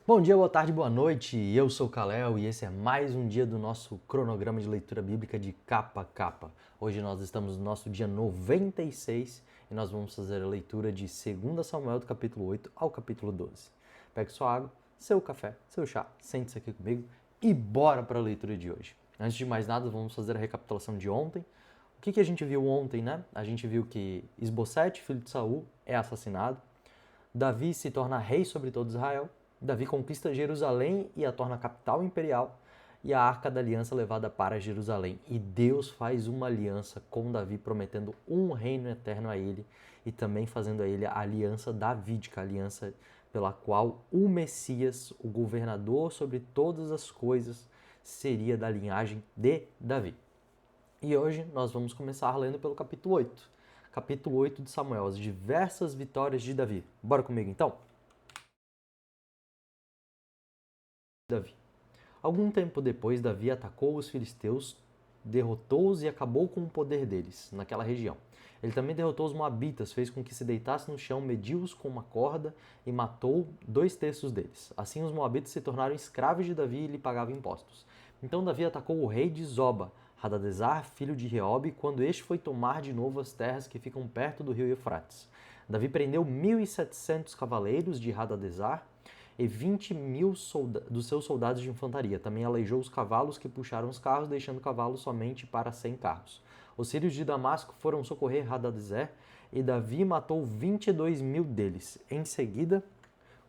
Bom dia, boa tarde, boa noite. Eu sou o Kalel e esse é mais um dia do nosso cronograma de leitura bíblica de capa a capa. Hoje nós estamos no nosso dia 96 e nós vamos fazer a leitura de 2 Samuel do capítulo 8 ao capítulo 12. Pegue sua água, seu café, seu chá, sente-se aqui comigo e bora para a leitura de hoje. Antes de mais nada, vamos fazer a recapitulação de ontem. O que a gente viu ontem, né? A gente viu que Isbosete, filho de Saul, é assassinado. Davi se torna rei sobre todo Israel. Davi conquista Jerusalém e a torna capital imperial, e a Arca da Aliança levada para Jerusalém. E Deus faz uma aliança com Davi, prometendo um reino eterno a ele, e também fazendo a ele a aliança davídica, a aliança pela qual o Messias, o governador sobre todas as coisas, seria da linhagem de Davi. E hoje nós vamos começar lendo pelo capítulo 8. Capítulo 8 de Samuel, as diversas vitórias de Davi. Bora comigo então? Davi. Algum tempo depois, Davi atacou os filisteus, derrotou-os e acabou com o poder deles naquela região. Ele também derrotou os moabitas, fez com que se deitassem no chão, mediu-os com uma corda e matou 2/3 deles. Assim os moabitas se tornaram escravos de Davi e lhe pagavam impostos. Então Davi atacou o rei de Zoba, Hadadezar, filho de Reobe, quando este foi tomar de novo as terras que ficam perto do rio Eufrates. Davi prendeu 1.700 cavaleiros de Hadadezar e 20.000 dos seus soldados de infantaria. Também aleijou os cavalos que puxaram os carros, deixando cavalos somente para 100 carros. Os sírios de Damasco foram socorrer Hadadezer e Davi matou 22.000 deles. Em seguida,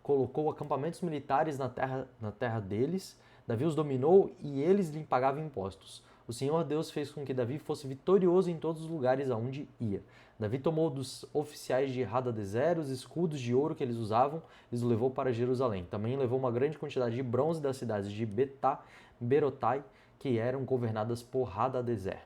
colocou acampamentos militares na terra deles. Davi os dominou e eles lhe pagavam impostos. O Senhor Deus fez com que Davi fosse vitorioso em todos os lugares aonde ia. Davi tomou dos oficiais de Hadadezer os escudos de ouro que eles usavam e os levou para Jerusalém. Também levou uma grande quantidade de bronze das cidades de Betá, Berotai, que eram governadas por Hadadezer.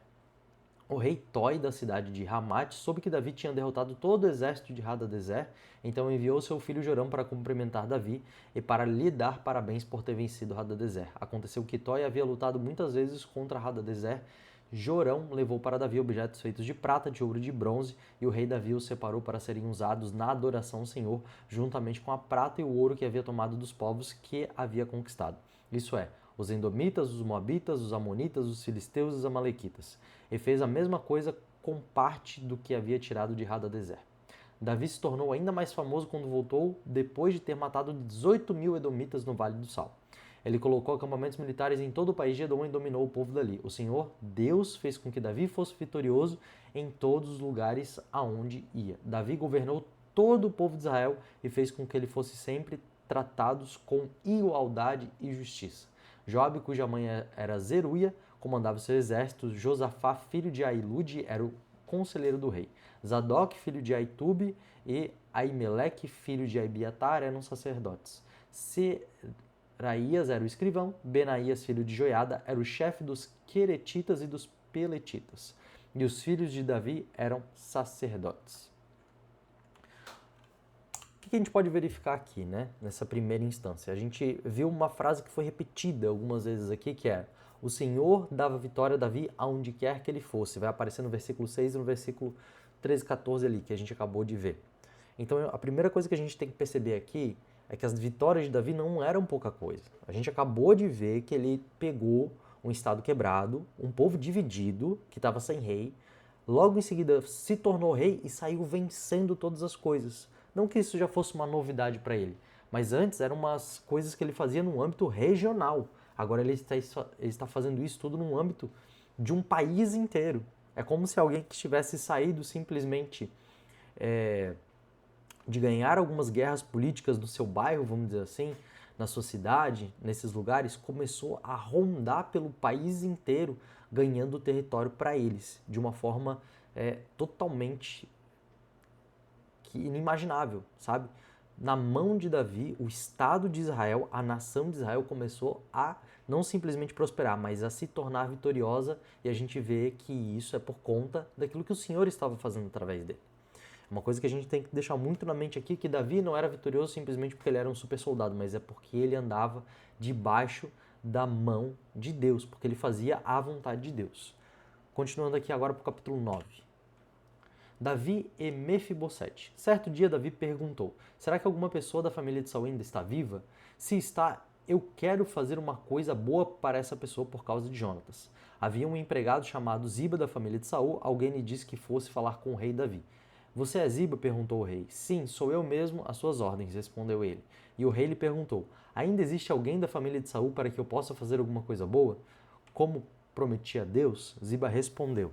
O rei Toi, da cidade de Ramate, soube que Davi tinha derrotado todo o exército de Hadadezer, então enviou seu filho Jorão para cumprimentar Davi e para lhe dar parabéns por ter vencido Hadadezer. Aconteceu que Toi havia lutado muitas vezes contra Hadadezer. Jorão levou para Davi objetos feitos de prata, de ouro e de bronze, e o rei Davi os separou para serem usados na adoração ao Senhor, juntamente com a prata e o ouro que havia tomado dos povos que havia conquistado. Isso é, os Edomitas, os Moabitas, os Amonitas, os Filisteus e os Amalequitas. E fez a mesma coisa com parte do que havia tirado de Hadadezer. Davi se tornou ainda mais famoso quando voltou, depois de ter matado 18.000 Edomitas no Vale do Sal. Ele colocou acampamentos militares em todo o país de Edom e dominou o povo dali. O Senhor, Deus, fez com que Davi fosse vitorioso em todos os lugares aonde ia. Davi governou todo o povo de Israel e fez com que ele fosse sempre tratados com igualdade e justiça. Joabe, cuja mãe era Zeruia, comandava seu exército. Josafá, filho de Ahilude, era o conselheiro do rei. Zadok, filho de Aitube, e Aimeleque, filho de Abiatar, eram sacerdotes. Seraías era o escrivão. Benaías, filho de Joiada, era o chefe dos Queretitas e dos Peletitas. E os filhos de Davi eram sacerdotes. O que a gente pode verificar aqui, né, nessa primeira instância? A gente viu uma frase que foi repetida algumas vezes aqui, que é: o Senhor dava vitória a Davi aonde quer que ele fosse. Vai aparecer no versículo 6 e no versículo 13 e 14 ali, que a gente acabou de ver. Então, a primeira coisa que a gente tem que perceber aqui é que as vitórias de Davi não eram pouca coisa. A gente acabou de ver que ele pegou um estado quebrado, um povo dividido, que estava sem rei, logo em seguida se tornou rei e saiu vencendo todas as coisas. Não que isso já fosse uma novidade para ele, mas antes eram umas coisas que ele fazia no âmbito regional. Agora ele está fazendo isso tudo no âmbito de um país inteiro. É como se alguém que tivesse saído simplesmente de ganhar algumas guerras políticas no seu bairro, vamos dizer assim, na sua cidade, nesses lugares, começou a rondar pelo país inteiro, ganhando território para eles, de uma forma totalmente inimaginável, sabe? Na mão de Davi, o Estado de Israel, a nação de Israel começou a não simplesmente prosperar, mas a se tornar vitoriosa, e a gente vê que isso é por conta daquilo que o Senhor estava fazendo através dele. Uma coisa que a gente tem que deixar muito na mente aqui, que Davi não era vitorioso simplesmente porque ele era um super soldado, mas é porque ele andava debaixo da mão de Deus, porque ele fazia a vontade de Deus. Continuando aqui agora para o capítulo 9. Davi e Mefibosete. Certo dia Davi perguntou: será que alguma pessoa da família de Saul ainda está viva? Se está, eu quero fazer uma coisa boa para essa pessoa por causa de Jonatas. Havia um empregado chamado Ziba da família de Saul. Alguém lhe disse que fosse falar com o rei Davi. Você é Ziba? Perguntou o rei. Sim, sou eu mesmo, às suas ordens, respondeu ele. E o rei lhe perguntou: ainda existe alguém da família de Saul para que eu possa fazer alguma coisa boa? Como prometia a Deus, Ziba respondeu: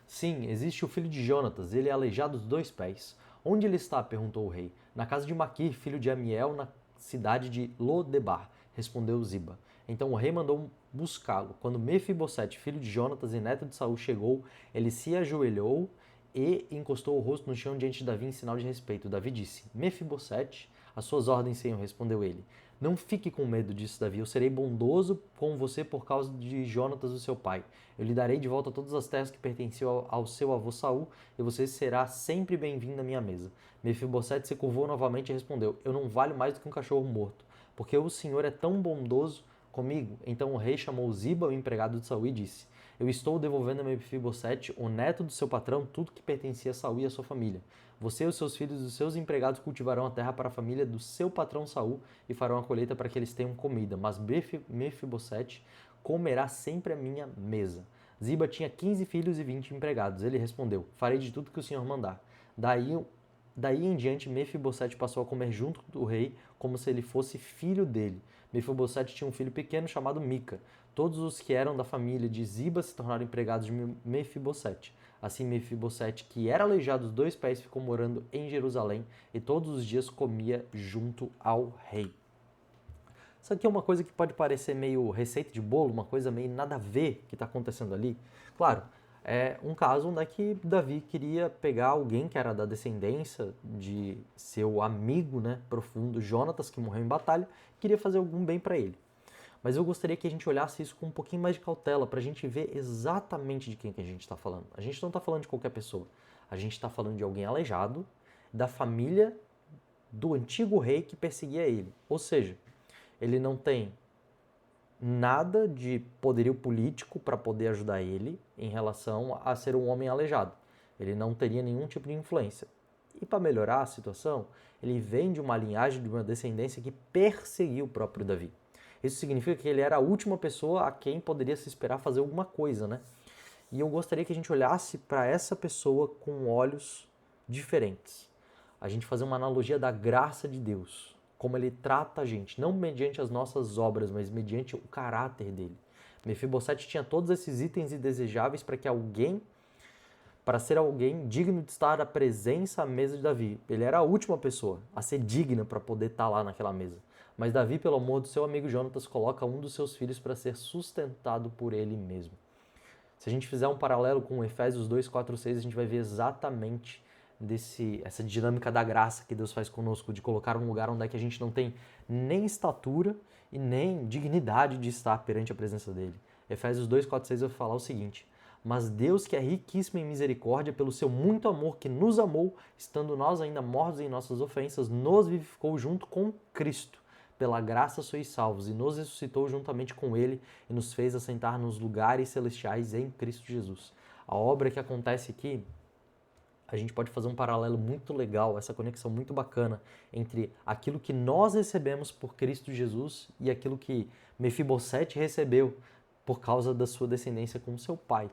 sim, existe o filho de Jonatas, ele é aleijado dos 2 pés. Onde ele está? Perguntou o rei. Na casa de Maquir, filho de Amiel, na cidade de Lodebar, respondeu Ziba. Então o rei mandou buscá-lo. Quando Mefibosete, filho de Jonatas e neto de Saul, chegou, ele se ajoelhou e encostou o rosto no chão diante de Davi em sinal de respeito. Davi disse: Mefibosete, às suas ordens, senhor, respondeu ele. Não fique com medo, disse Davi, eu serei bondoso com você por causa de Jonatas, o seu pai. Eu lhe darei de volta todas as terras que pertenciam ao seu avô Saul, e você será sempre bem-vindo à minha mesa. Mefibosete se curvou novamente e respondeu: eu não valho mais do que um cachorro morto, porque o senhor é tão bondoso comigo. Então o rei chamou Ziba, o empregado de Saul, e disse: eu estou devolvendo a Mefibosete, o neto do seu patrão, tudo que pertencia a Saul e a sua família. Você, os seus filhos e os seus empregados cultivarão a terra para a família do seu patrão Saul e farão a colheita para que eles tenham comida, mas Mefibosete comerá sempre à minha mesa. Ziba tinha 15 filhos e 20 empregados. Ele respondeu: farei de tudo que o senhor mandar. Daí em diante, Mefibosete passou a comer junto do rei como se ele fosse filho dele. Mefibosete tinha um filho pequeno chamado Mica. Todos os que eram da família de Ziba se tornaram empregados de Mefibosete. Assim, Mefibosete, que era aleijado dos 2 pés, ficou morando em Jerusalém e todos os dias comia junto ao rei. Isso aqui é uma coisa que pode parecer meio receita de bolo, uma coisa meio nada a ver que está acontecendo ali. Claro, é um caso onde que Davi queria pegar alguém que era da descendência de seu amigo, né, profundo, Jonatas, que morreu em batalha, e queria fazer algum bem para ele. Mas eu gostaria que a gente olhasse isso com um pouquinho mais de cautela, para a gente ver exatamente de quem que a gente está falando. A gente não está falando de qualquer pessoa. A gente está falando de alguém aleijado, da família do antigo rei que perseguia ele. Ou seja, ele não tem nada de poderio político para poder ajudar ele em relação a ser um homem aleijado. Ele não teria nenhum tipo de influência. E para melhorar a situação, ele vem de uma linhagem, de uma descendência que perseguiu o próprio Davi. Isso significa que ele era a última pessoa a quem poderia se esperar fazer alguma coisa, né? E eu gostaria que a gente olhasse para essa pessoa com olhos diferentes. A gente fazer uma analogia da graça de Deus, como ele trata a gente, não mediante as nossas obras, mas mediante o caráter dele. Mefibosete tinha todos esses itens indesejáveis para ser alguém digno de estar à presença à mesa de Davi. Ele era a última pessoa a ser digna para poder estar lá naquela mesa. Mas Davi, pelo amor do seu amigo Jonatas, coloca um dos seus filhos para ser sustentado por ele mesmo. Se a gente fizer um paralelo com Efésios 2, 4, 6, a gente vai ver exatamente essa dinâmica da graça que Deus faz conosco, de colocar um lugar onde é que a gente não tem nem estatura e nem dignidade de estar perante a presença dele. Efésios 2, 4, 6 vai falar o seguinte: mas Deus, que é riquíssimo em misericórdia, pelo seu muito amor que nos amou, estando nós ainda mortos em nossas ofensas, nos vivificou junto com Cristo. Pela graça sois salvos, e nos ressuscitou juntamente com ele e nos fez assentar nos lugares celestiais em Cristo Jesus. A obra que acontece aqui, a gente pode fazer um paralelo muito legal, essa conexão muito bacana entre aquilo que nós recebemos por Cristo Jesus e aquilo que Mefibosete recebeu por causa da sua descendência com seu pai,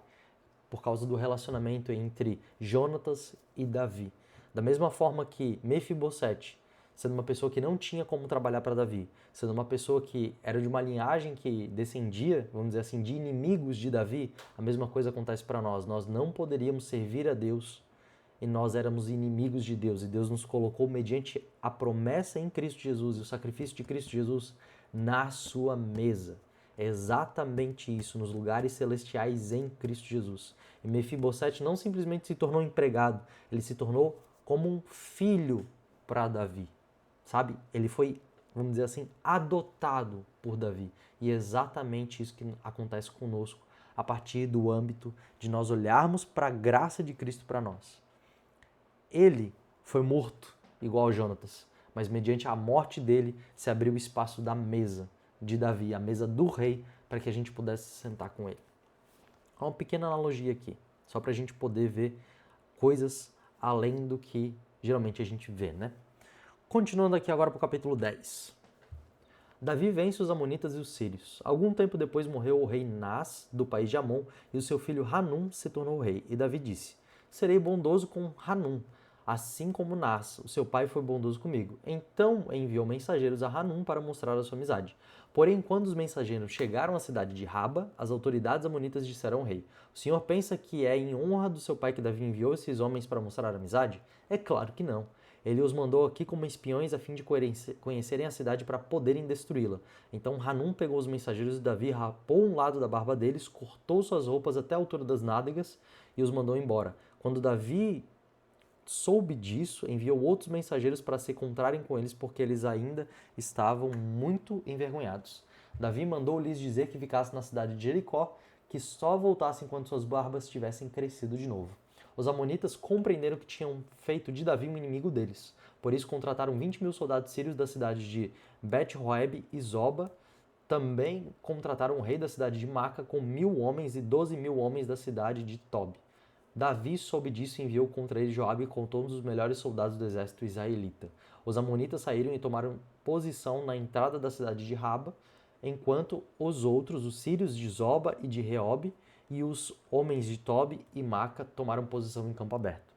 por causa do relacionamento entre Jonatas e Davi. Da mesma forma que Mefibosete, sendo uma pessoa que não tinha como trabalhar para Davi, sendo uma pessoa que era de uma linhagem que descendia, vamos dizer assim, de inimigos de Davi, a mesma coisa acontece para nós. Nós não poderíamos servir a Deus e nós éramos inimigos de Deus. E Deus nos colocou mediante a promessa em Cristo Jesus e o sacrifício de Cristo Jesus na sua mesa. É exatamente isso, nos lugares celestiais em Cristo Jesus. E Mefibosete não simplesmente se tornou empregado, ele se tornou como um filho para Davi. Sabe? Ele foi, vamos dizer assim, adotado por Davi. E é exatamente isso que acontece conosco a partir do âmbito de nós olharmos para a graça de Cristo para nós. Ele foi morto, igual a Jonatas, mas mediante a morte dele se abriu o espaço da mesa de Davi, a mesa do rei, para que a gente pudesse sentar com ele. Há uma pequena analogia aqui, só para a gente poder ver coisas além do que geralmente a gente vê, né? Continuando aqui agora para o capítulo 10. Davi vence os amonitas e os sírios. Algum tempo depois morreu o rei Nas, do país de Amon, e o seu filho Hanum se tornou rei. E Davi disse: Serei bondoso com Hanum, assim como Nas, o seu pai, foi bondoso comigo. Então enviou mensageiros a Hanum para mostrar a sua amizade. Porém, quando os mensageiros chegaram à cidade de Raba, as autoridades amonitas disseram ao rei: O senhor pensa que é em honra do seu pai que Davi enviou esses homens para mostrar amizade? É claro que não. Ele os mandou aqui como espiões a fim de conhecerem a cidade para poderem destruí-la. Então Hanum pegou os mensageiros de Davi, rapou um lado da barba deles, cortou suas roupas até a altura das nádegas e os mandou embora. Quando Davi soube disso, enviou outros mensageiros para se encontrarem com eles, porque eles ainda estavam muito envergonhados. Davi mandou-lhes dizer que ficassem na cidade de Jericó, que só voltassem quando suas barbas tivessem crescido de novo. Os amonitas compreenderam que tinham feito de Davi um inimigo deles. Por isso contrataram 20.000 soldados sírios da cidade de Bet-Hoeb e Zoba. Também contrataram o rei da cidade de Maca com 1.000 homens e 12.000 homens da cidade de Tob. Davi soube disso e enviou contra ele Joabe com todos os melhores soldados do exército israelita. Os amonitas saíram e tomaram posição na entrada da cidade de Raba, enquanto os outros, os sírios de Zoba e de Reob, e os homens de Tob e Maca tomaram posição em campo aberto.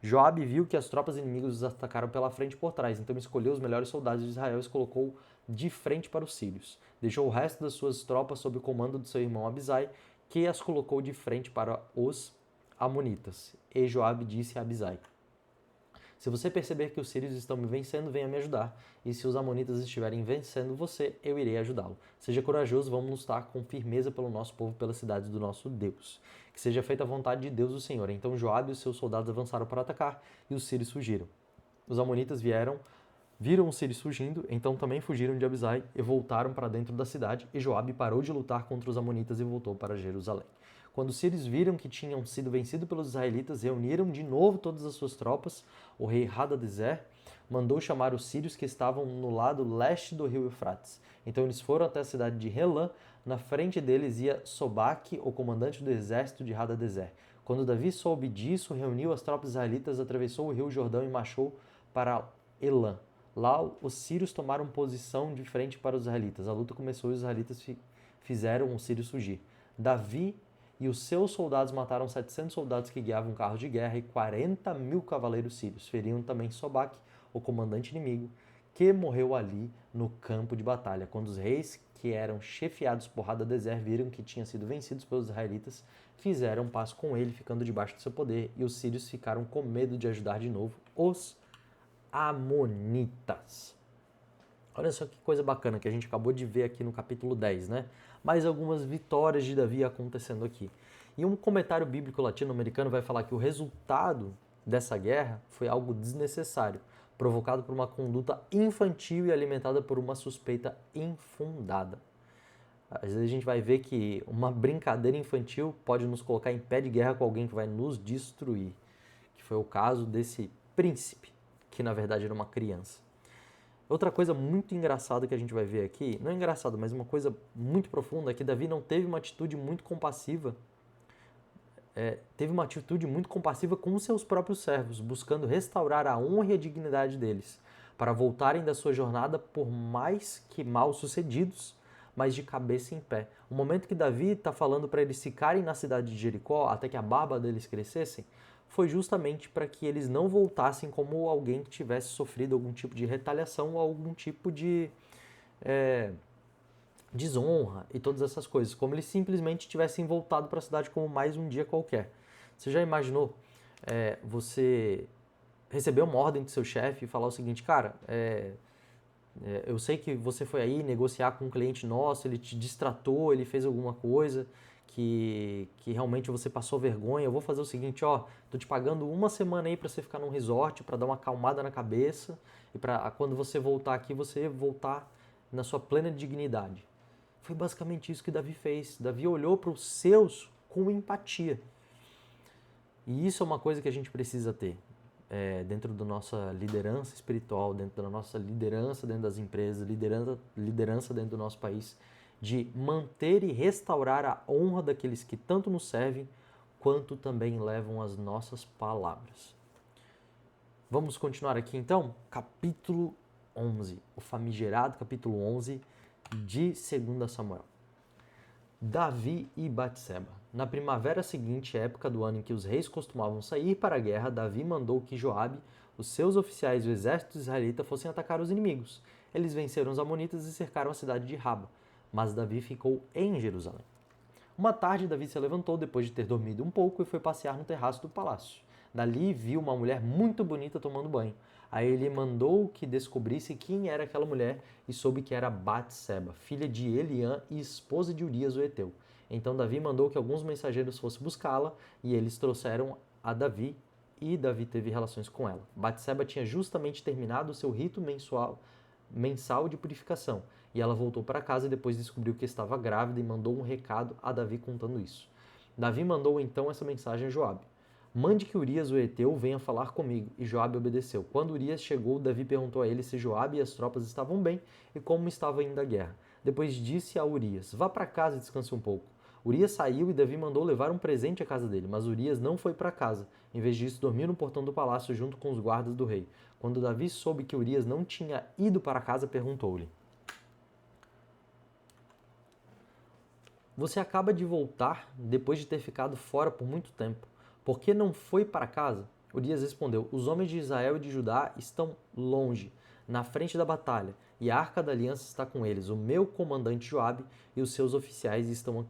Joabe viu que as tropas inimigas os atacaram pela frente e por trás, então escolheu os melhores soldados de Israel e os colocou de frente para os sírios. Deixou o resto das suas tropas sob o comando de seu irmão Abisai, que as colocou de frente para os amonitas. E Joabe disse a Abisai: Se você perceber que os sírios estão me vencendo, venha me ajudar. E se os amonitas estiverem vencendo você, eu irei ajudá-lo. Seja corajoso, vamos lutar com firmeza pelo nosso povo, pelas cidades do nosso Deus. Que seja feita a vontade de Deus, o Senhor. Então Joabe e os seus soldados avançaram para atacar, e os sírios fugiram. Os amonitas viram os sírios fugindo, então também fugiram de Abisai e voltaram para dentro da cidade, e Joabe parou de lutar contra os amonitas e voltou para Jerusalém. Quando os sírios viram que tinham sido vencidos pelos israelitas, reuniram de novo todas as suas tropas. O rei Hadadezer mandou chamar os sírios que estavam no lado leste do rio Eufrates. Então eles foram até a cidade de Relã. Na frente deles ia Sobaque, o comandante do exército de Hadadezer. Quando Davi soube disso, reuniu as tropas israelitas, atravessou o rio Jordão e marchou para Elã. Lá os sírios tomaram posição de frente para os israelitas. A luta começou e os israelitas fizeram os sírios fugir. Davi e os seus soldados mataram 700 soldados que guiavam carros de guerra e 40.000 cavaleiros sírios. Feriam também Sobaque, o comandante inimigo, que morreu ali no campo de batalha. Quando os reis, que eram chefiados por Hadadezer, viram que tinham sido vencidos pelos israelitas, fizeram paz com ele, ficando debaixo do seu poder, e os sírios ficaram com medo de ajudar de novo os amonitas. Olha só que coisa bacana que a gente acabou de ver aqui no capítulo 10, né? Mais algumas vitórias de Davi acontecendo aqui. E um comentário bíblico latino-americano vai falar que o resultado dessa guerra foi algo desnecessário, provocado por uma conduta infantil e alimentada por uma suspeita infundada. Às vezes a gente vai ver que uma brincadeira infantil pode nos colocar em pé de guerra com alguém que vai nos destruir, que foi o caso desse príncipe, que na verdade era uma criança. Outra coisa muito engraçada que a gente vai ver aqui, não é engraçado, mas uma coisa muito profunda, é que Davi não teve uma atitude muito compassiva, com seus próprios servos, buscando restaurar a honra e a dignidade deles, para voltarem da sua jornada por mais que mal sucedidos, mas de cabeça em pé. O momento que Davi está falando para eles ficarem na cidade de Jericó, até que a barba deles crescessem, foi justamente para que eles não voltassem como alguém que tivesse sofrido algum tipo de retaliação ou algum tipo de desonra e todas essas coisas, como eles simplesmente tivessem voltado para a cidade como mais um dia qualquer. Você já imaginou você receber uma ordem do seu chefe e falar o seguinte: cara, eu sei que você foi aí negociar com um cliente nosso, ele te distratou, ele fez alguma coisa que realmente você passou vergonha. Eu vou fazer o seguinte, tô te pagando uma semana aí para você ficar num resort, para dar uma acalmada na cabeça e para quando você voltar aqui, você voltar na sua plena dignidade. Foi basicamente isso que Davi fez. Davi olhou para os seus com empatia. E isso é uma coisa que a gente precisa ter dentro da nossa liderança espiritual, dentro da nossa liderança dentro das empresas, liderança dentro do nosso país, de manter e restaurar a honra daqueles que tanto nos servem, quanto também levam as nossas palavras. Vamos continuar aqui então? Capítulo 11, o famigerado capítulo 11 de 2 Samuel. Davi e Batseba. Na primavera seguinte, época do ano em que os reis costumavam sair para a guerra, Davi mandou que Joabe, os seus oficiais e o exército israelita fossem atacar os inimigos. Eles venceram os amonitas e cercaram a cidade de Raba, mas Davi ficou em Jerusalém. Uma tarde, Davi se levantou depois de ter dormido um pouco e foi passear no terraço do palácio. Dali viu uma mulher muito bonita tomando banho. Aí ele mandou que descobrisse quem era aquela mulher e soube que era Batseba, filha de Eliã e esposa de Urias o Heteu. Então Davi mandou que alguns mensageiros fossem buscá-la e eles trouxeram a Davi e Davi teve relações com ela. Batseba tinha justamente terminado o seu rito mensal de purificação e ela voltou para casa e depois descobriu que estava grávida e mandou um recado a Davi contando isso. Davi mandou então essa mensagem a Joabe: mande que Urias o Heteu venha falar comigo. E Joabe obedeceu. Quando Urias chegou, Davi perguntou a ele se Joabe e as tropas estavam bem e como estava indo a guerra. Depois disse a Urias: vá para casa e descanse um pouco. Urias saiu e Davi mandou levar um presente à casa dele, mas Urias não foi para casa. Em vez disso, dormiu no portão do palácio junto com os guardas do rei. Quando Davi soube que Urias não tinha ido para casa, perguntou-lhe: você acaba de voltar depois de ter ficado fora por muito tempo. Por que não foi para casa? Urias respondeu: os homens de Israel e de Judá estão longe, na frente da batalha, e a arca da aliança está com eles. O meu comandante Joabe e os seus oficiais estão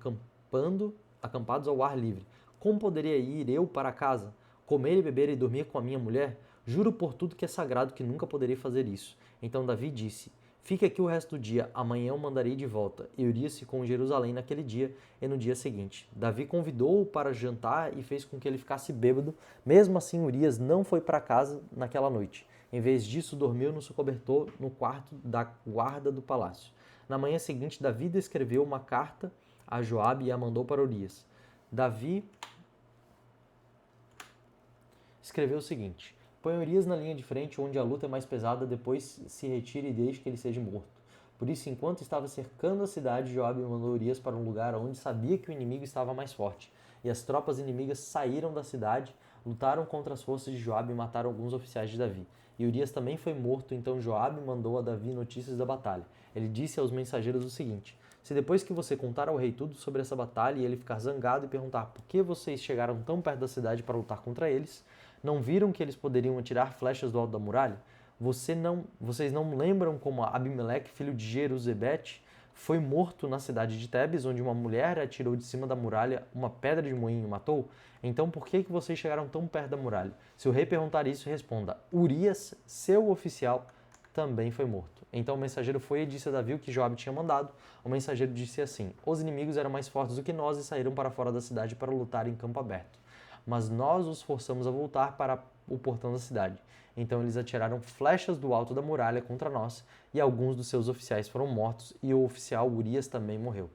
acampados ao ar livre. Como poderia ir eu para casa, comer e beber e dormir com a minha mulher? Juro por tudo que é sagrado que nunca poderei fazer isso. Então Davi disse: fique aqui o resto do dia, amanhã eu mandarei de volta. E Urias ficou em Jerusalém naquele dia e no dia seguinte. Davi convidou-o para jantar e fez com que ele ficasse bêbado. Mesmo assim, Urias não foi para casa naquela noite. Em vez disso, dormiu no seu cobertor no quarto da guarda do palácio. Na manhã seguinte, Davi escreveu uma carta a Joabe e a mandou para Urias. Davi escreveu o seguinte: põe Urias na linha de frente, onde a luta é mais pesada, depois se retire e deixe que ele seja morto. Por isso, enquanto estava cercando a cidade, Joabe mandou Urias para um lugar onde sabia que o inimigo estava mais forte. E as tropas inimigas saíram da cidade, lutaram contra as forças de Joabe e mataram alguns oficiais de Davi. E Urias também foi morto, então Joabe mandou a Davi notícias da batalha. Ele disse aos mensageiros o seguinte: se depois que você contar ao rei tudo sobre essa batalha e ele ficar zangado e perguntar por que vocês chegaram tão perto da cidade para lutar contra eles, não viram que eles poderiam atirar flechas do alto da muralha? Vocês não lembram como Abimeleque, filho de Jeruzebete, foi morto na cidade de Tebes, onde uma mulher atirou de cima da muralha uma pedra de moinho e o matou? Então por que vocês chegaram tão perto da muralha? Se o rei perguntar isso, responda: Urias, seu oficial, também foi morto. Então o mensageiro foi e disse a Davi o que Joabe tinha mandado. O mensageiro disse assim: os inimigos eram mais fortes do que nós e saíram para fora da cidade para lutar em campo aberto. Mas nós os forçamos a voltar para o portão da cidade. Então eles atiraram flechas do alto da muralha contra nós, e alguns dos seus oficiais foram mortos, e o oficial Urias também morreu.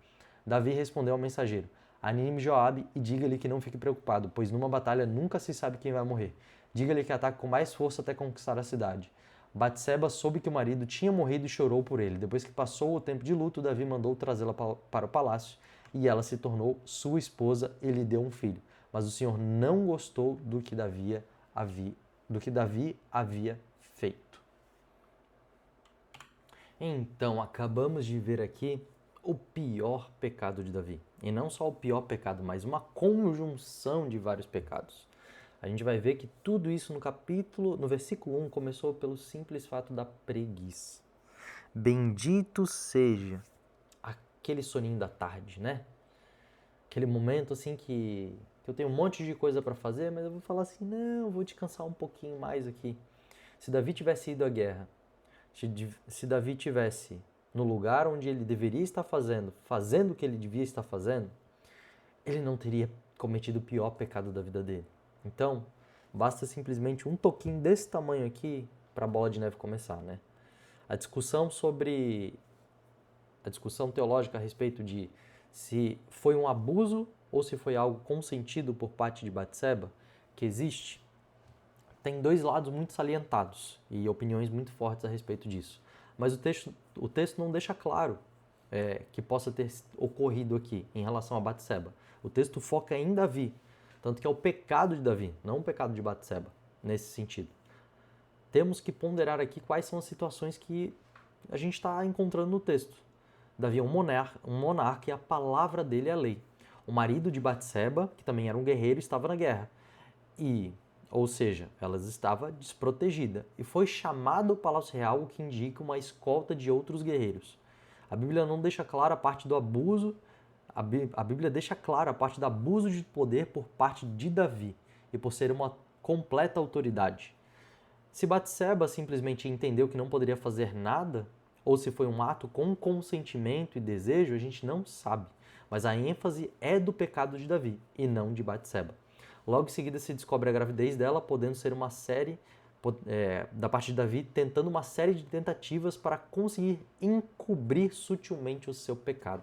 Davi respondeu ao mensageiro: anime Joabe e diga-lhe que não fique preocupado, pois numa batalha nunca se sabe quem vai morrer. Diga-lhe que ataque com mais força até conquistar a cidade. Batseba soube que o marido tinha morrido e chorou por ele. Depois que passou o tempo de luto, Davi mandou trazê-la para o palácio, e ela se tornou sua esposa e lhe deu um filho. Mas o Senhor não gostou do que Davi havia feito. Então, acabamos de ver aqui o pior pecado de Davi. E não só o pior pecado, mas uma conjunção de vários pecados. A gente vai ver que tudo isso no versículo 1, começou pelo simples fato da preguiça. Bendito seja aquele soninho da tarde, né? Aquele momento assim que eu tenho um monte de coisa para fazer, mas eu vou falar assim: não, eu vou descansar um pouquinho mais aqui. Se Davi tivesse ido à guerra, se Davi tivesse no lugar onde ele deveria estar fazendo o que ele devia estar fazendo, ele não teria cometido o pior pecado da vida dele. Então, basta simplesmente um toquinho desse tamanho aqui para a bola de neve começar, né? A discussão teológica a respeito de se foi um abuso ou se foi algo consentido por parte de Batseba, que existe, tem dois lados muito salientados e opiniões muito fortes a respeito disso. Mas o texto não deixa claro que possa ter ocorrido aqui em relação a Batseba. O texto foca em Davi, tanto que é o pecado de Davi, não o pecado de Batseba, nesse sentido. temos que ponderar aqui quais são as situações que a gente está encontrando no texto. Davi é um monarca e a palavra dele é a lei. O marido de Batseba, que também era um guerreiro, estava na guerra. Ou seja, ela estava desprotegida e foi chamado ao Palácio Real, o que indica uma escolta de outros guerreiros. A Bíblia não deixa clara a parte do abuso, a Bíblia deixa clara a parte do abuso de poder por parte de Davi e por ser uma completa autoridade. Se Batseba simplesmente entendeu que não poderia fazer nada, ou se foi um ato com consentimento e desejo, a gente não sabe. Mas a ênfase é do pecado de Davi e não de Batseba. Logo em seguida se descobre a gravidez dela, podendo ser uma série da parte de Davi, tentando uma série de tentativas para conseguir encobrir sutilmente o seu pecado.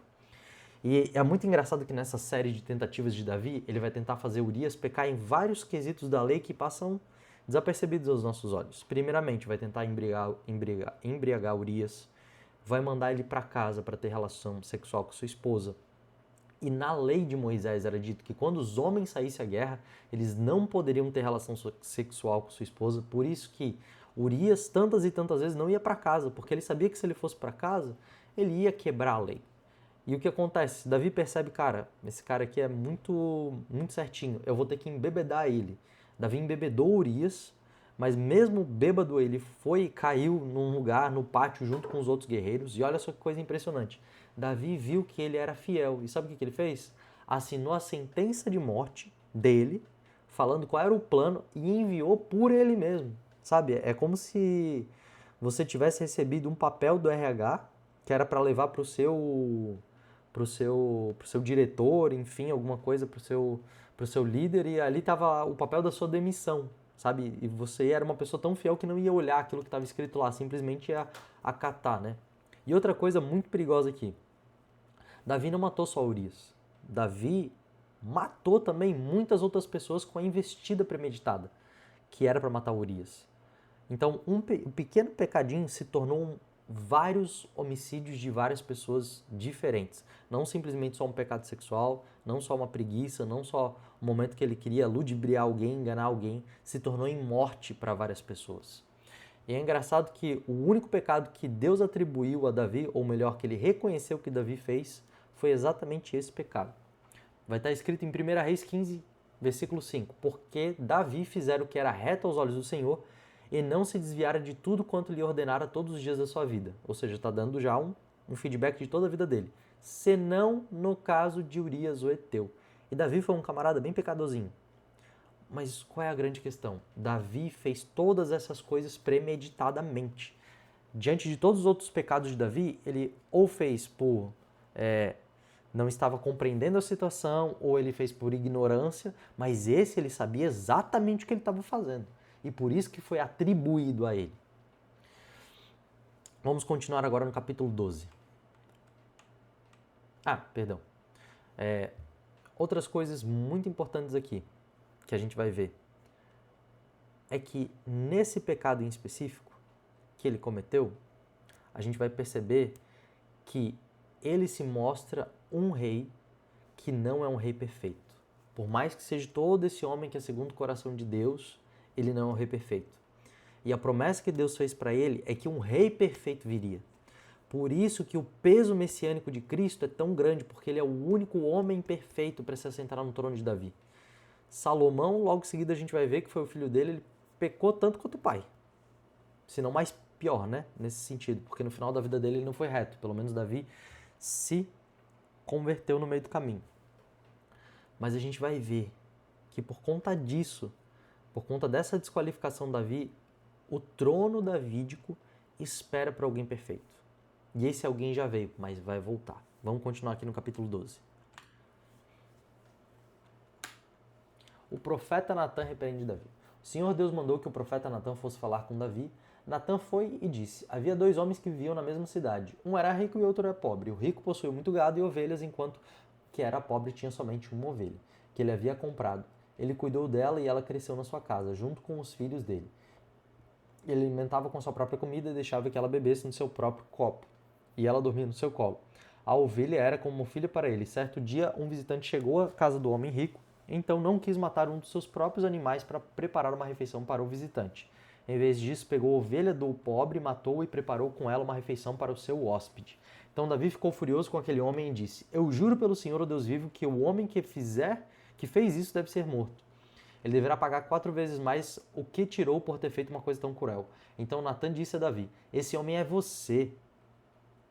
E é muito engraçado que nessa série de tentativas de Davi, ele vai tentar fazer Urias pecar em vários quesitos da lei que passam desapercebidos aos nossos olhos. Primeiramente, vai tentar embriagar Urias, vai mandar ele para casa para ter relação sexual com sua esposa. E na lei de Moisés era dito que quando os homens saíssem à guerra, eles não poderiam ter relação sexual com sua esposa. Por isso que Urias tantas e tantas vezes não ia para casa, porque ele sabia que se ele fosse para casa, ele ia quebrar a lei. E o que acontece? Davi percebe, cara, esse cara aqui é muito certinho, eu vou ter que embebedar ele. Davi embebedou Urias, mas mesmo bêbado ele foi e caiu num lugar, no pátio, junto com os outros guerreiros. E olha só que coisa impressionante. Davi viu que ele era fiel. E sabe o que ele fez? Assinou a sentença de morte dele, falando qual era o plano e enviou por ele mesmo. Sabe? É como se você tivesse recebido um papel do RH que era para levar para o seu diretor, enfim, alguma coisa para o seu líder, e ali estava o papel da sua demissão, sabe? E você era uma pessoa tão fiel que não ia olhar aquilo que estava escrito lá, simplesmente ia acatar, né? E outra coisa muito perigosa aqui, Davi não matou só Urias. Davi matou também muitas outras pessoas com a investida premeditada, que era para matar Urias. Então, um pequeno pecadinho se tornou vários homicídios de várias pessoas diferentes. Não simplesmente só um pecado sexual, não só uma preguiça, não só um momento que ele queria ludibriar alguém, enganar alguém, se tornou em morte para várias pessoas. E é engraçado que o único pecado que Deus atribuiu a Davi, ou melhor, que ele reconheceu que Davi fez, foi exatamente esse pecado. Vai estar escrito em 1 Reis 15, versículo 5. Porque Davi fizera o que era reto aos olhos do Senhor, e não se desviara de tudo quanto lhe ordenara todos os dias da sua vida. Ou seja, está dando já um feedback de toda a vida dele. Senão no caso de Urias o Heteu. E Davi foi um camarada bem pecadorzinho. Mas qual é a grande questão? Davi fez todas essas coisas premeditadamente. Diante de todos os outros pecados de Davi, ele ou fez por não estava compreendendo a situação, ou ele fez por ignorância, mas esse ele sabia exatamente o que ele estava fazendo. E por isso que foi atribuído a ele. Vamos continuar agora no capítulo 12. Perdão. Outras coisas muito importantes aqui, que a gente vai ver, é que nesse pecado em específico que ele cometeu, a gente vai perceber que ele se mostra um rei que não é um rei perfeito. Por mais que seja todo esse homem que é segundo o coração de Deus, ele não é um rei perfeito. E a promessa que Deus fez para ele é que um rei perfeito viria. Por isso que o peso messiânico de Cristo é tão grande, porque ele é o único homem perfeito para se assentar no trono de Davi. Salomão, logo em seguida a gente vai ver que foi o filho dele, ele pecou tanto quanto o pai. Se não mais pior, né? Nesse sentido, porque no final da vida dele ele não foi reto. Pelo menos Davi se converteu no meio do caminho. Mas a gente vai ver que por conta disso, por conta dessa desqualificação de Davi, o trono davídico espera para alguém perfeito. E esse alguém já veio, mas vai voltar. Vamos continuar aqui no capítulo 12. O profeta Natã repreende Davi. O Senhor Deus mandou que o profeta Natã fosse falar com Davi. Natã foi e disse: havia 2 homens que viviam na mesma cidade. Um era rico e o outro era pobre. O rico possuía muito gado e ovelhas, enquanto que era pobre tinha somente uma ovelha, que ele havia comprado. Ele cuidou dela e ela cresceu na sua casa, junto com os filhos dele. Ele alimentava com sua própria comida e deixava que ela bebesse no seu próprio copo. E ela dormia no seu colo. A ovelha era como uma filha para ele. Certo dia, um visitante chegou à casa do homem rico, então não quis matar um dos seus próprios animais para preparar uma refeição para o visitante. Em vez disso, pegou a ovelha do pobre, matou-a e preparou com ela uma refeição para o seu hóspede. Então Davi ficou furioso com aquele homem e disse: Eu juro pelo Senhor, o Deus vivo, que o homem que fez isso deve ser morto. Ele deverá pagar 4 vezes mais o que tirou por ter feito uma coisa tão cruel. Então Natã disse a Davi: Esse homem é você.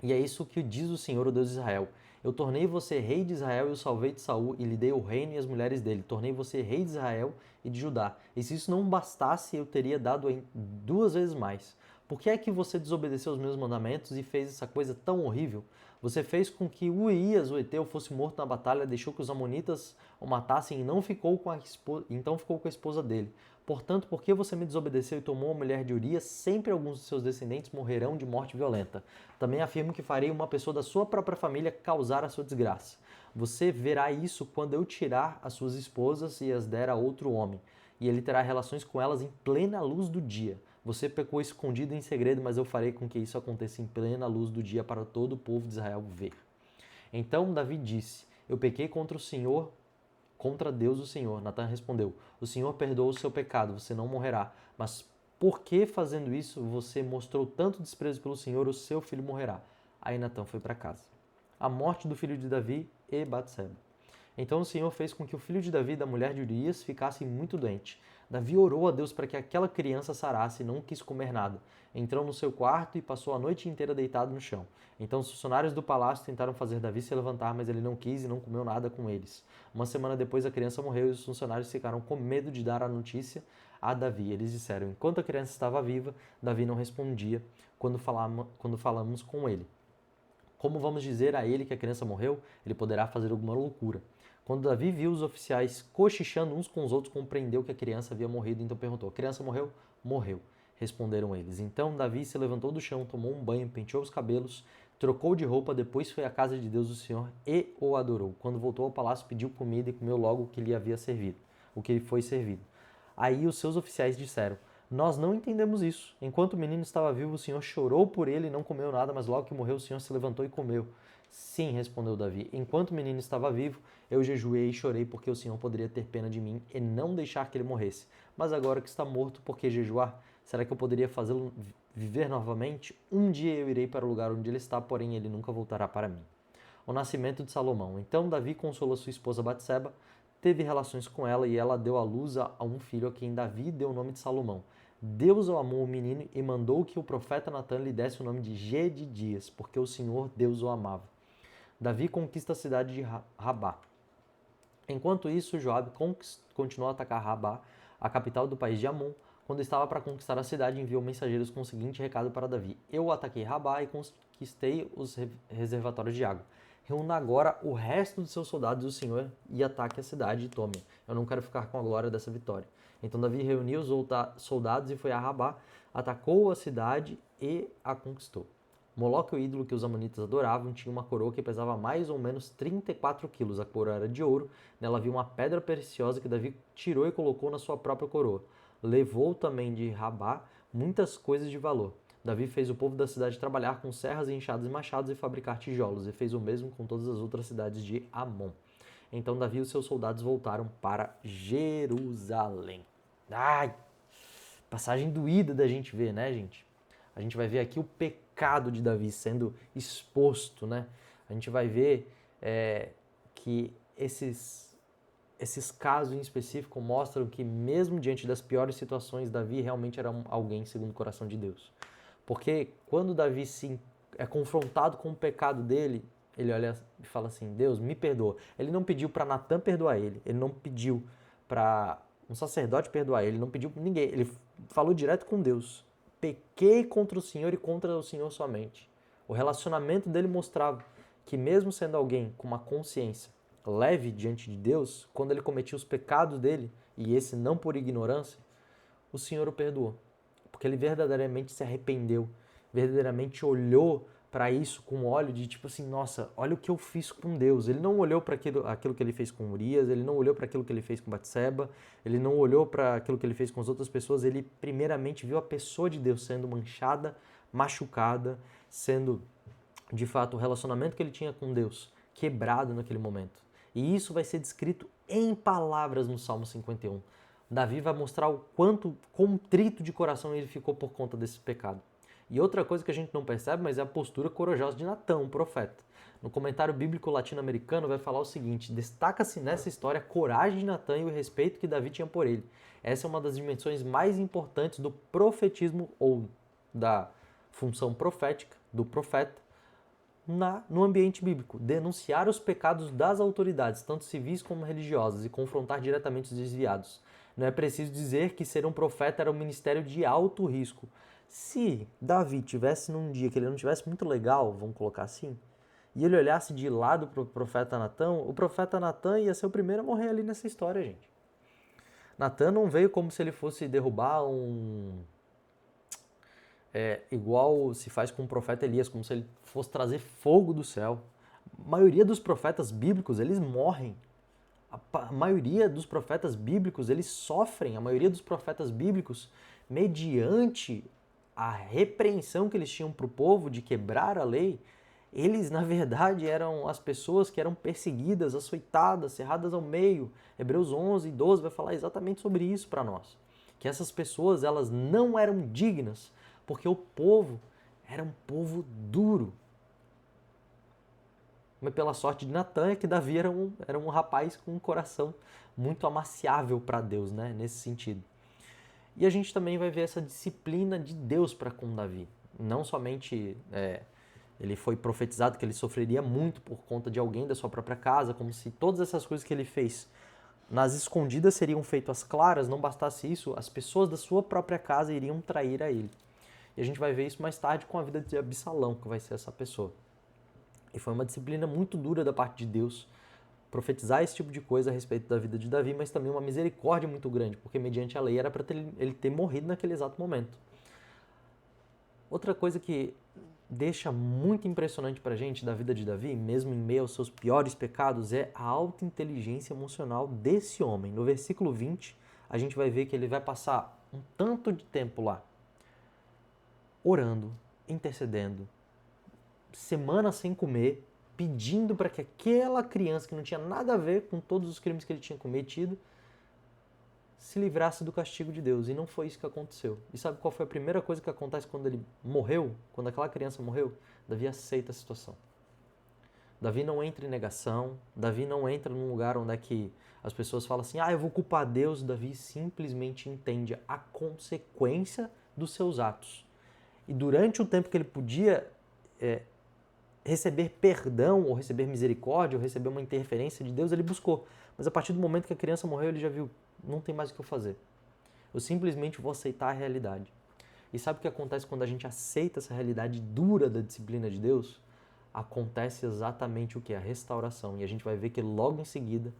E é isso que diz o Senhor, o Deus de Israel. Eu tornei você rei de Israel e o salvei de Saul e lhe dei o reino e as mulheres dele. Tornei você rei de Israel e de Judá. E se isso não bastasse, eu teria dado 2 vezes mais. Por que é que você desobedeceu os meus mandamentos e fez essa coisa tão horrível? Você fez com que Uías, o Eteu, fosse morto na batalha, deixou que os amonitas o matassem e então ficou com a esposa dele. Portanto, porque você me desobedeceu e tomou a mulher de Urias, sempre alguns de seus descendentes morrerão de morte violenta. Também afirmo que farei uma pessoa da sua própria família causar a sua desgraça. Você verá isso quando eu tirar as suas esposas e as der a outro homem, e ele terá relações com elas em plena luz do dia. Você pecou escondido em segredo, mas eu farei com que isso aconteça em plena luz do dia para todo o povo de Israel ver. Então Davi disse: Eu pequei contra o Senhor, contra Deus o Senhor. Natã respondeu: O Senhor perdoou o seu pecado, você não morrerá. Mas por que fazendo isso você mostrou tanto desprezo pelo Senhor, o seu filho morrerá? Aí Natã foi para casa. A morte do filho de Davi e Batseba. Então o Senhor fez com que o filho de Davi e da mulher de Urias ficasse muito doente. Davi orou a Deus para que aquela criança sarasse e não quis comer nada. Entrou no seu quarto e passou a noite inteira deitado no chão. Então os funcionários do palácio tentaram fazer Davi se levantar, mas ele não quis e não comeu nada com eles. Uma semana depois a criança morreu e os funcionários ficaram com medo de dar a notícia a Davi. Eles disseram: enquanto a criança estava viva, Davi não respondia quando falamos com ele. Como vamos dizer a ele que a criança morreu? Ele poderá fazer alguma loucura. Quando Davi viu os oficiais cochichando uns com os outros, compreendeu que a criança havia morrido, então perguntou: a criança morreu? Morreu, responderam eles. Então Davi se levantou do chão, tomou um banho, penteou os cabelos, trocou de roupa, depois foi à casa de Deus do Senhor e o adorou. Quando voltou ao palácio, pediu comida e comeu logo o que lhe havia servido, o que lhe foi servido. Aí os seus oficiais disseram: Nós não entendemos isso. Enquanto o menino estava vivo, o Senhor chorou por ele e não comeu nada, mas logo que morreu, o Senhor se levantou e comeu. Sim, respondeu Davi. Enquanto o menino estava vivo, eu jejuei e chorei porque o Senhor poderia ter pena de mim e não deixar que ele morresse. Mas agora que está morto, por que jejuar? Será que eu poderia fazê-lo viver novamente? Um dia eu irei para o lugar onde ele está, porém ele nunca voltará para mim. O nascimento de Salomão. Então Davi consolou sua esposa Batseba, teve relações com ela e ela deu à luz a um filho a quem Davi deu o nome de Salomão. Deus o amou o menino e mandou que o profeta Natã lhe desse o nome de Gedidias, porque o Senhor Deus o amava. Davi conquista a cidade de Rabá. Enquanto isso, Joabe continuou a atacar Rabá, a capital do país de Amon. Quando estava para conquistar a cidade, enviou mensageiros com o seguinte recado para Davi: Eu ataquei Rabá e conquistei os reservatórios de água. Reúna agora o resto dos seus soldados do Senhor e ataque a cidade e tome. Eu não quero ficar com a glória dessa vitória. Então Davi reuniu os soldados e foi a Rabá, atacou a cidade e a conquistou. Moloque, o ídolo que os amonitas adoravam, tinha uma coroa que pesava mais ou menos 34 quilos. A coroa era de ouro, nela havia uma pedra preciosa que Davi tirou e colocou na sua própria coroa. Levou também de Rabá muitas coisas de valor. Davi fez o povo da cidade trabalhar com serras, enxadas e machados e fabricar tijolos, e fez o mesmo com todas as outras cidades de Amon. Então Davi e os seus soldados voltaram para Jerusalém. Ai, passagem doída da gente ver, né, gente? A gente vai ver aqui o pecado de Davi sendo exposto, né? A gente vai ver que esses casos em específico mostram que mesmo diante das piores situações, Davi realmente era alguém segundo o coração de Deus. Porque quando Davi é confrontado com o pecado dele, ele olha e fala assim: Deus, me perdoa. Ele não pediu para Natã perdoar ele não pediu para um sacerdote perdoar ele não pediu para ninguém. Ele falou direto com Deus: pequei contra o Senhor e contra o Senhor somente. O relacionamento dele mostrava que mesmo sendo alguém com uma consciência leve diante de Deus, quando ele cometia os pecados dele, e esse não por ignorância, o Senhor o perdoou. Porque ele verdadeiramente se arrependeu, verdadeiramente olhou para isso com olho de tipo assim: nossa, olha o que eu fiz com Deus. Ele não olhou para aquilo que ele fez com Urias, ele não olhou para aquilo que ele fez com Batseba, ele não olhou para aquilo que ele fez com as outras pessoas, ele primeiramente viu a pessoa de Deus sendo manchada, machucada, sendo de fato o relacionamento que ele tinha com Deus quebrado naquele momento. E isso vai ser descrito em palavras no Salmo 51. Davi vai mostrar o quanto contrito de coração ele ficou por conta desse pecado. E outra coisa que a gente não percebe, mas é a postura corajosa de Natã, o profeta. No comentário bíblico latino-americano vai falar o seguinte: destaca-se nessa história a coragem de Natã e o respeito que Davi tinha por ele. Essa é uma das dimensões mais importantes do profetismo ou da função profética do profeta no ambiente bíblico. Denunciar os pecados das autoridades, tanto civis como religiosas, e confrontar diretamente os desviados. Não é preciso dizer que ser um profeta era um ministério de alto risco. Se Davi tivesse num dia que ele não tivesse muito legal, vamos colocar assim, e ele olhasse de lado para o profeta Natã, o profeta Natã ia ser o primeiro a morrer ali nessa história, gente. Natã não veio como se ele fosse derrubar igual se faz com o profeta Elias, como se ele fosse trazer fogo do céu. A maioria dos profetas bíblicos, eles morrem. A maioria dos profetas bíblicos, eles sofrem. A maioria dos profetas bíblicos, mediante a repreensão que eles tinham para o povo de quebrar a lei, eles, na verdade, eram as pessoas que eram perseguidas, açoitadas, cerradas ao meio. Hebreus 11 e 12 vai falar exatamente sobre isso para nós. Que essas pessoas, elas não eram dignas, porque o povo era um povo duro. Mas pela sorte de Natã é que Davi era um rapaz com um coração muito amaciável para Deus, né? Nesse sentido. E a gente também vai ver essa disciplina de Deus para com Davi. Não somente ele foi profetizado que ele sofreria muito por conta de alguém da sua própria casa, como se todas essas coisas que ele fez nas escondidas seriam feitas às claras, não bastasse isso, as pessoas da sua própria casa iriam trair a ele. E a gente vai ver isso mais tarde com a vida de Absalão, que vai ser essa pessoa. E foi uma disciplina muito dura da parte de Deus profetizar esse tipo de coisa a respeito da vida de Davi, mas também uma misericórdia muito grande, porque mediante a lei era para ele ter morrido naquele exato momento. Outra coisa que deixa muito impressionante pra gente da vida de Davi, mesmo em meio aos seus piores pecados, é a alta inteligência emocional desse homem. No versículo 20, a gente vai ver que ele vai passar um tanto de tempo lá, orando, intercedendo, semanas sem comer, pedindo para que aquela criança que não tinha nada a ver com todos os crimes que ele tinha cometido se livrasse do castigo de Deus. E não foi isso que aconteceu. E sabe qual foi a primeira coisa que acontece quando ele morreu? Quando aquela criança morreu? Davi aceita a situação. Davi não entra em negação. Davi não entra num lugar onde é que as pessoas falam assim, eu vou culpar Deus. Davi simplesmente entende a consequência dos seus atos. E durante o tempo que ele podia receber perdão, ou receber misericórdia, ou receber uma interferência de Deus, ele buscou. Mas a partir do momento que a criança morreu, ele já viu, não tem mais o que eu fazer. Eu simplesmente vou aceitar a realidade. E sabe o que acontece quando a gente aceita essa realidade dura da disciplina de Deus? Acontece exatamente o que? A restauração. E a gente vai ver que logo em seguida,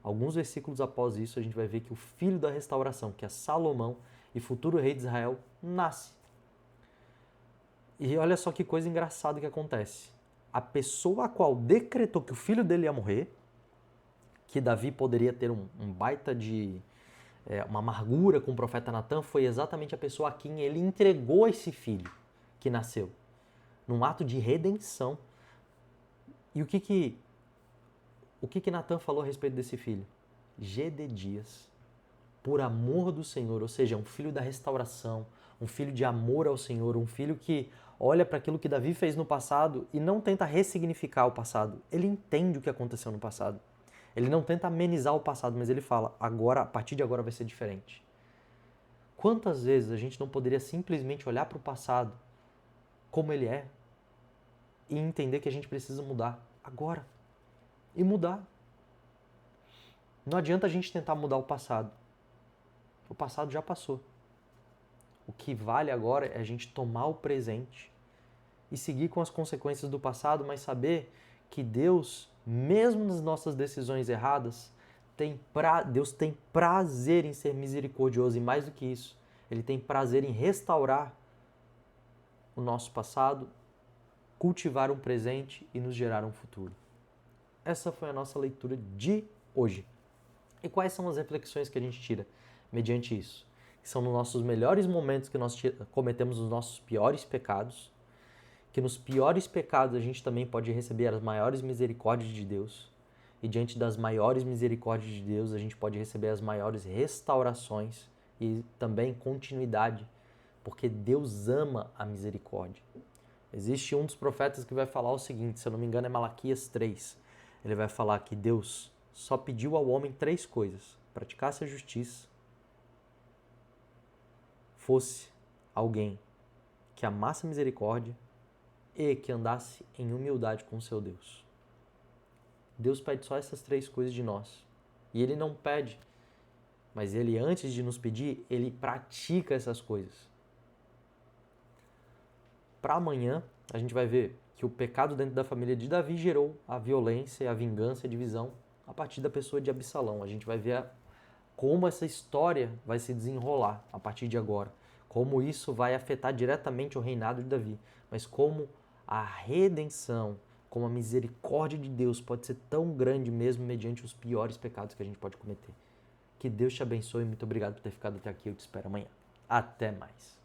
alguns versículos após isso, a gente vai ver que o filho da restauração, que é Salomão e futuro rei de Israel, nasce. E olha só que coisa engraçada que acontece. A pessoa a qual decretou que o filho dele ia morrer, que Davi poderia ter um baita de uma amargura com o profeta Natã, foi exatamente a pessoa a quem ele entregou esse filho que nasceu, num ato de redenção. E o que Natã falou a respeito desse filho? Gededias, por amor do Senhor, ou seja, um filho da restauração, um filho de amor ao Senhor, um filho que olha para aquilo que Davi fez no passado e não tenta ressignificar o passado. Ele entende o que aconteceu no passado. Ele não tenta amenizar o passado, mas ele fala, agora, a partir de agora vai ser diferente. Quantas vezes a gente não poderia simplesmente olhar para o passado como ele é e entender que a gente precisa mudar agora e mudar. Não adianta a gente tentar mudar o passado. O passado já passou. O que vale agora é a gente tomar o presente e seguir com as consequências do passado, mas saber que Deus, mesmo nas nossas decisões erradas, Deus tem prazer em ser misericordioso e mais do que isso, Ele tem prazer em restaurar o nosso passado, cultivar um presente e nos gerar um futuro. Essa foi a nossa leitura de hoje. E quais são as reflexões que a gente tira mediante isso? Que são nos nossos melhores momentos que nós cometemos os nossos piores pecados, que nos piores pecados a gente também pode receber as maiores misericórdias de Deus, E diante das maiores misericórdias de Deus, a gente pode receber as maiores restaurações e também continuidade, porque Deus ama a misericórdia. Existe um dos profetas que vai falar o seguinte, se eu não me engano é Malaquias 3. Ele vai falar que Deus só pediu ao homem 3 coisas: praticasse a justiça, fosse alguém que amasse a misericórdia e que andasse em humildade com o seu Deus. Deus pede só essas 3 coisas de nós. E Ele não pede, mas Ele, antes de nos pedir, Ele pratica essas coisas. Para amanhã, a gente vai ver que o pecado dentro da família de Davi gerou a violência, a vingança e a divisão a partir da pessoa de Absalão. A gente vai ver como essa história vai se desenrolar a partir de agora, como isso vai afetar diretamente o reinado de Davi, mas como a redenção, como a misericórdia de Deus pode ser tão grande mesmo mediante os piores pecados que a gente pode cometer. Que Deus te abençoe e muito obrigado por ter ficado até aqui. Eu te espero amanhã. Até mais.